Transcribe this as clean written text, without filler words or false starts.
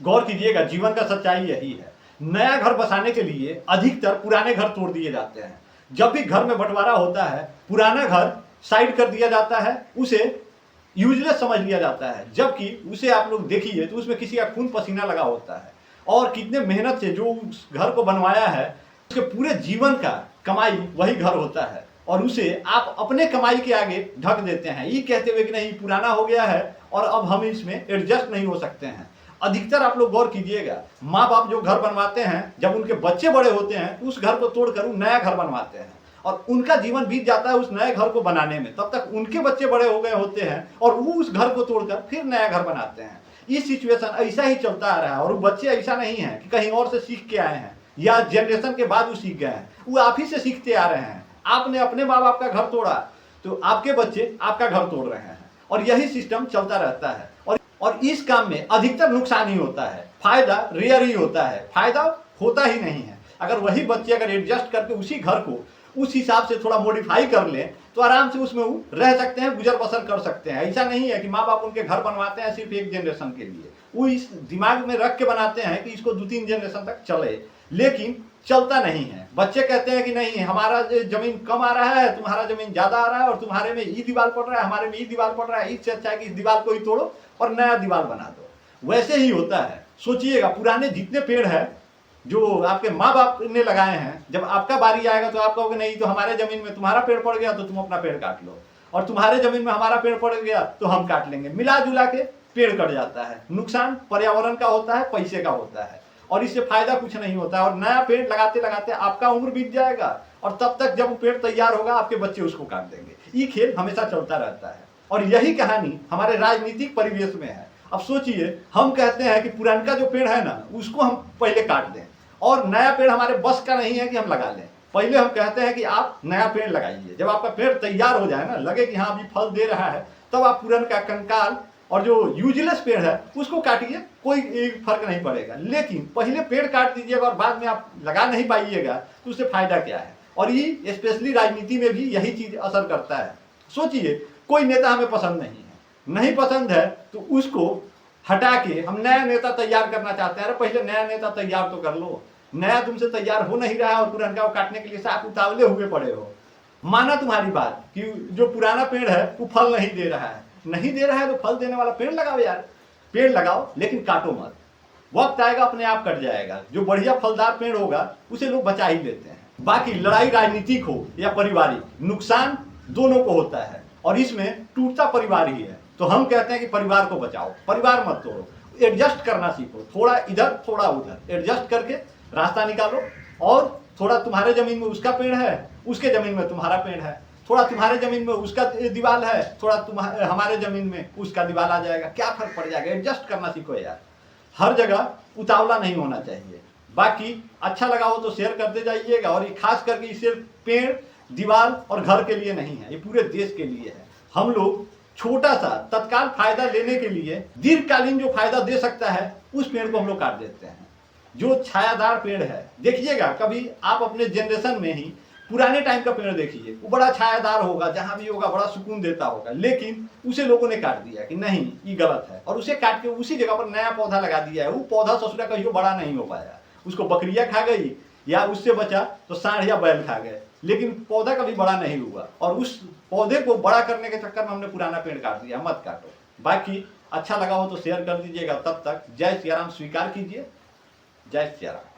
गौर कीजिएगा, जीवन का सच्चाई यही है। नया घर बसाने के लिए अधिकतर पुराने घर तोड़ दिए जाते हैं। जब भी घर में बंटवारा होता है, पुराना घर साइड कर दिया जाता है, उसे यूजलेस समझ लिया जाता है, जबकि उसे आप लोग देखिए तो उसमें किसी का खून पसीना लगा होता है और कितने मेहनत से जो उस घर को बनवाया है, उसके पूरे जीवन का कमाई वही घर होता है, और उसे आप अपने कमाई के आगे ढक देते हैं, ये कहते हुए कि नहीं पुराना हो गया है और अब हम इसमें एडजस्ट नहीं हो सकते हैं। अधिकतर आप लोग गौर कीजिएगा, माँ बाप जो घर बनवाते हैं, जब उनके बच्चे बड़े होते हैं उस घर को तोड़कर वो नया घर बनवाते हैं और उनका जीवन बीत जाता है उस नए घर को बनाने में। तब तक उनके बच्चे बड़े हो गए होते हैं और वो उस घर को तोड़कर फिर नया घर बनाते हैं। ये सिचुएशन ऐसा ही चलता आ रहा है और वो बच्चे ऐसा नहीं है कि कहीं और से सीख के आए हैं या जनरेशन के बाद वो सीख गए हैं, वो आप ही से सीखते आ रहे हैं। आपने अपने माँ बाप का घर तोड़ा तो आपके बच्चे आपका घर तोड़ रहे हैं और यही सिस्टम चलता रहता है। और इस काम में अधिकतर नुकसान ही होता है, फायदा रेयर ही होता है, फायदा होता ही नहीं है। अगर वही बच्चे अगर एडजस्ट करके उसी घर को उस हिसाब से थोड़ा मॉडिफाई कर लें तो आराम से उसमें वो रह सकते हैं, गुजर बसर कर सकते हैं। ऐसा नहीं है कि माँ बाप उनके घर बनवाते हैं सिर्फ एक जनरेशन के लिए, वो इस दिमाग में रख के बनाते हैं कि इसको 2-3 जनरेशन तक चले, लेकिन चलता नहीं है। बच्चे कहते हैं कि नहीं हमारा जमीन कम आ रहा है, तुम्हारा जमीन ज्यादा आ रहा है, और तुम्हारे में ये दीवार पड़ रहा है, हमारे में ये दीवार पड़ रहा है, इससे अच्छा है कि इस दीवार को ही तोड़ो और नया दीवार बना दो। वैसे ही होता है। सोचिएगा, पुराने जितने पेड़ हैं जो आपके माँ बाप ने लगाए हैं, जब आपका बारी आएगा तो आप कहोगे नहीं तो हमारे जमीन में तुम्हारा पेड़ पड़ गया तो तुम अपना पेड़ काट लो, और तुम्हारे जमीन में हमारा पेड़ पड़ गया तो हम काट लेंगे। मिला जुला के पेड़ कट जाता है। नुकसान पर्यावरण का होता है, पैसे का होता है, और इससे फायदा कुछ नहीं होता है। और नया पेड़ लगाते लगाते आपका उम्र बीत जाएगा और तब तक जब वो पेड़ तैयार होगा आपके बच्चे उसको काट देंगे। ये खेल हमेशा चलता रहता है और यही कहानी हमारे राजनीतिक परिवेश में है। अब सोचिए, हम कहते हैं कि पुराना जो पेड़ है ना उसको हम पहले काट दें और नया पेड़ हमारे बस का नहीं है कि हम लगा लें। पहले हम कहते हैं कि आप नया पेड़ लगाइए, जब आपका पेड़ तैयार हो जाए ना, लगे कि हाँ अभी फल दे रहा है, तब आप पुराना का कंकाल और जो यूजलेस पेड़ है उसको काटिए, कोई फर्क नहीं पड़ेगा। लेकिन पहले पेड़ काट दीजिएगा और बाद में आप लगा नहीं पाइएगा तो उससे फायदा क्या है। और ये स्पेशली राजनीति में भी यही चीज असर करता है। सोचिए, कोई नेता हमें पसंद नहीं पसंद है तो उसको हटा के हम नया नेता तैयार करना चाहते हैं। अरे पहले नया नेता तैयार तो कर लो, नया तुमसे तैयार हो नहीं रहा है और पुराना को काटने के लिए आप उतावले हुए पड़े हो। माना तुम्हारी बात कि जो पुराना पेड़ है वो फल नहीं दे रहा है तो फल देने वाला पेड़ लगाओ यार, पेड़ लगाओ लेकिन काटो मत। वक्त आएगा अपने आप कट जाएगा, जो बढ़िया फलदार पेड़ होगा उसे लोग बचा ही लेते हैं। बाकी लड़ाई राजनीतिक हो या पारिवारिक, नुकसान दोनों को होता है और इसमें टूटता परिवार ही है। तो हम कहते हैं कि परिवार को बचाओ, परिवार मत तोड़ो, एडजस्ट करना सीखो, थोड़ा इधर थोड़ा उधर एडजस्ट करके रास्ता निकालो। और थोड़ा तुम्हारे जमीन में उसका पेड़ है, उसके जमीन में तुम्हारा पेड़ है, थोड़ा तुम्हारे जमीन में उसका दीवार है, थोड़ा हमारे जमीन में उसका दीवार आ जाएगा, क्या फर्क पड़ जाएगा। एडजस्ट करना सीखो यार, हर जगह उतावला नहीं होना चाहिए। बाकी अच्छा लगा हो तो शेयर करते जाइएगा, और ये खास करके सिर्फ पेड़ दीवार और घर के लिए नहीं है, ये पूरे देश के लिए है। हम लोग छोटा सा तत्काल फायदा लेने के लिए दीर्घकालीन जो फायदा दे सकता है उस पेड़ को हम लोग काट देते हैं। जो छायादार पेड़ है, देखिएगा कभी आप अपने जनरेशन में ही पुराने टाइम का पेड़ देखिए, वो बड़ा छायादार होगा, जहां भी होगा बड़ा सुकून देता होगा, लेकिन उसे लोगों ने काट दिया कि नहीं ये गलत है, और उसे काट के उसी जगह पर नया पौधा लगा दिया है। वो पौधा ससुरा कहीं बड़ा नहीं हो पाया, उसको बकरियां खा गई या उससे बचा तो सांड या बैल खा गए, लेकिन पौधा कभी बड़ा नहीं हुआ। और उस पौधे को बड़ा करने के चक्कर में हमने पुराना पेड़ काट दिया। मत काटो। बाकी अच्छा लगा हो तो शेयर कर दीजिएगा। तब तक जय सिया राम स्वीकार कीजिए। जय सिया राम।